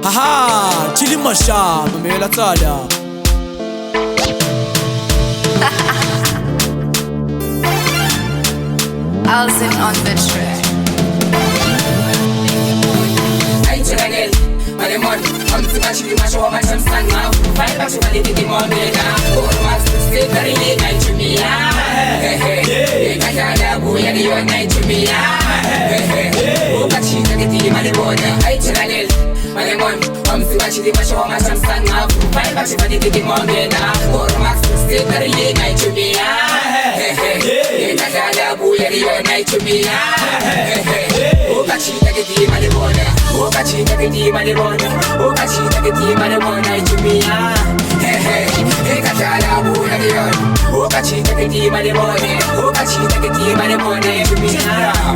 Haha, chili masha, mamela tsada. Alzin on the track. I channel, Malemon, come to match you, match all my time stand now. Fight back to my little more now. Or max to stay very late night to me. Hey, hey, I got a boy and you're night to me. Hey, hey, oh, but she's a getting my border. I channel, Malemon, come to match you, match all my time stand now. Fight back to my little more now. Or max to stay very late night to me. Hey, hey, I got a boy and you're night to me. Hey, hey, oh, but she's a getting my border. Oh, but she's a getting my border. Oh, but she's a getting my border. Night to me. Hey, hey, hey, I got a boy and you're. Oh, but she's a getting my border. Oh, but she's a getting my border. To me.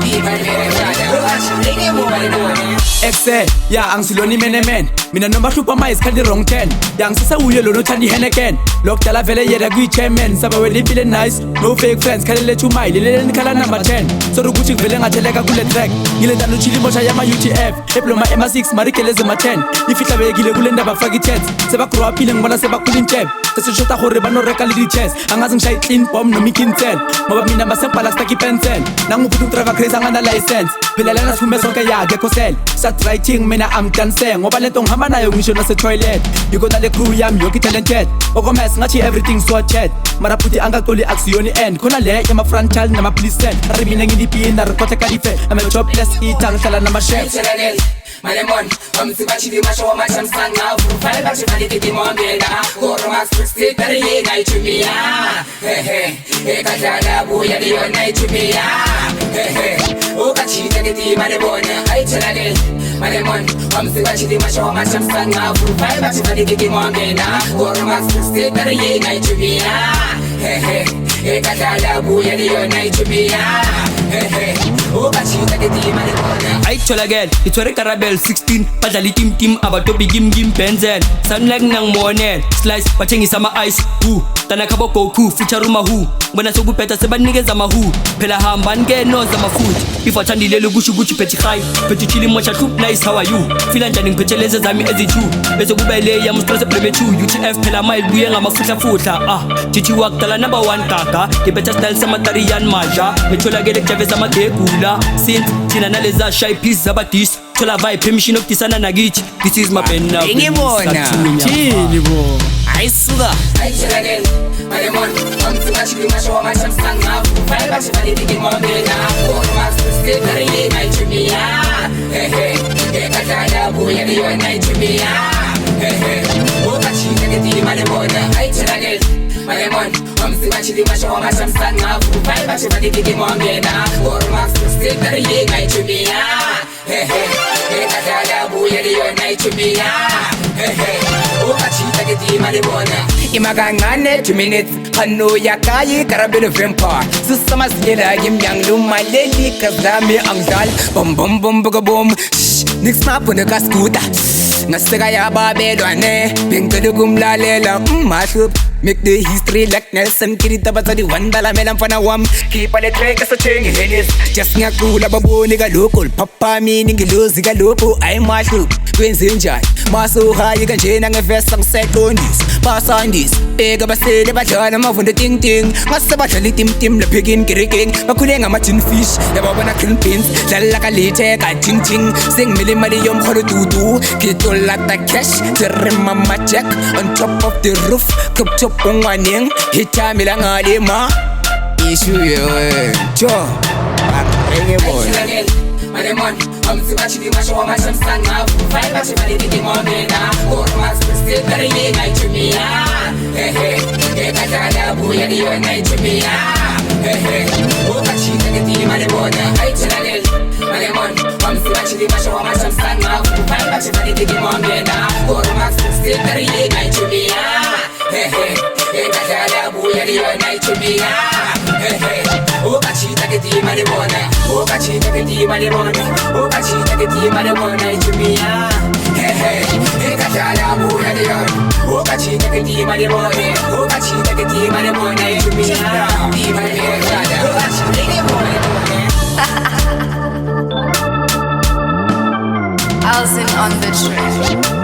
Be my brother. Oh, but she's a getting my border. Exe, ya ang siloni menemen. Mina nomba hlupa mais kandi wrong 10. Yang sisa uye lo no chandi heneken. Lock tala vele yeda gui chairman. Saba we live nice, no fake friends. Kali le chumai, lile nikala number 10. So ruguchi vele ngateleka kule track. Gile danu chili mosha yama UTF. Eploma MA6 marikeleze ma 10. Ifita be gile kule ndaba fagi chats. Seba kroa pile ngwana seba kulin chep. Tese shota gore bano reka le di chess. Angazi ngishai clean bomb no mikintel. Moba mina masepala staki pencil. Nangu putu driver crazy angana license. Pilalana sume sonke ya geko sell. Start writing mina am dancing. Ngoba lento ngihamba nayo ngisho nase toilet. You got the crew yami yoki talented. Okomes ngathi everything so chat. Mara puti angaqoli axioni end. Khona le yama franchise nama police set. Aribina ngidiphi na report ka dife. I'm a jobless eater ngihlala nama chef. Malemon, come to match you, match all my time stand now. Fight back to my little more now. Go to max to stay very late night to me. Hey, hey, hey, Kajada, boy, and you're night to me. Hey, hey, oh, Kachi, take it, Malemon. I tell again, Malemon, come to match you, match all my time stand now. Fight back to my little more now. Go to max to stay very late night to me. Hey, hey, hey, Kajada, boy, and you're night to me. Hey, hey, oh, Kachi, take it, Malemon. I tell again, it's where Carabel 16, Pajali Tim about to be Gim Benzel. Sunlag nang morning, slice, watching is sama ice, who, Tanakaboko, who, Fucharuma who, when I saw Peta Seban niggas ama who, Pelaham Bange knows I'm a food. If I turn the little Gushu Peti high, Peti Chili Mocha Troop, nice, how are you? Filan Janin Pecheles as I'm as it you. Bezo Bubele, Yam Stress Premechu, UTF Pelamai, I'm a futa. Chichi Wak Tala number 1 kaka, the better style Samatarian Maja, Mechola get a Kavesama Kula, Saint Tinanaliza Shy Piece Zabatis. Chola vibe, permission of Tisana Nagich. This is my pen now. Chili bo. I sugar. I tell again, Malemon, come to match you, match all my time stand now. Fight back to my little more now. Go to max to stay very late night to me. Hey, hey, hey, Kajada, boy, and you're night to me. Hey, hey, oh, Kachi, take it, Malemon. I tell again, Malemon, come to match you, match all my time stand now. Fight back to my little more now. Go to max to stay very late night to me. Hey, hey, hey, Kajada, boy, and you're night to me. Hey, hey, oh, Kachi, take it, Malemon. Imagangane 2 minutes Hano yakayi karabelo vampire Susama sila yang luma leli kazami angdal Bom bom bom buga bom Shh, nix mapu na kaskuta Nasaka ya babelwane Pinkadugum la lela mashup Make the history like Nelson Kirita Basadi Wandala Melam Panawam Keep on the track as a chain in Just Nyakula Babu Nigga local Papa meaning Luziga Lopo I mashup Twins in Jai Maso high you can chain and a vest some seconds Pass on this Ega Base the Bajana of the Ting Ting Masabachali Tim the Pigin Kiriking Bakuling a machin fish The Babana Pins Lalaka Lite Ching Ching Sing Millimadium Horodudu Kitol Lata Cash Terramama Jack on top of the roof Cup Pungwaning, hita milang alima issue yo ang boy Malemon, come to match you, match all my time stand now. Fight back to my little more now. Go to max to stay very late night to me. Hey, hey, hey, Kajada, boy, and you're night to me. Hey, hey, oh, Kachi, take it, Malemon. I tell again, Malemon, come to match you, match all my time stand now. Fight back to my little more now. Go to max to stay very late night to me. Hey, hey, hey, Kajada, boy, and you're night to me. Hey, hey, oh, Kachi, take it, Malemon. Oh, Kachi, take it, Malemon. Oh, Kachi, take it, Malemon, night to me. Hey, hey, hey, Kajada, boy, and you're. Oh, Kachi, take it, Malemon. Oh, Kachi, take it, Malemon, night to me. Be my brother. Oh, Kachi, take it, Malemon. Alzin on the track.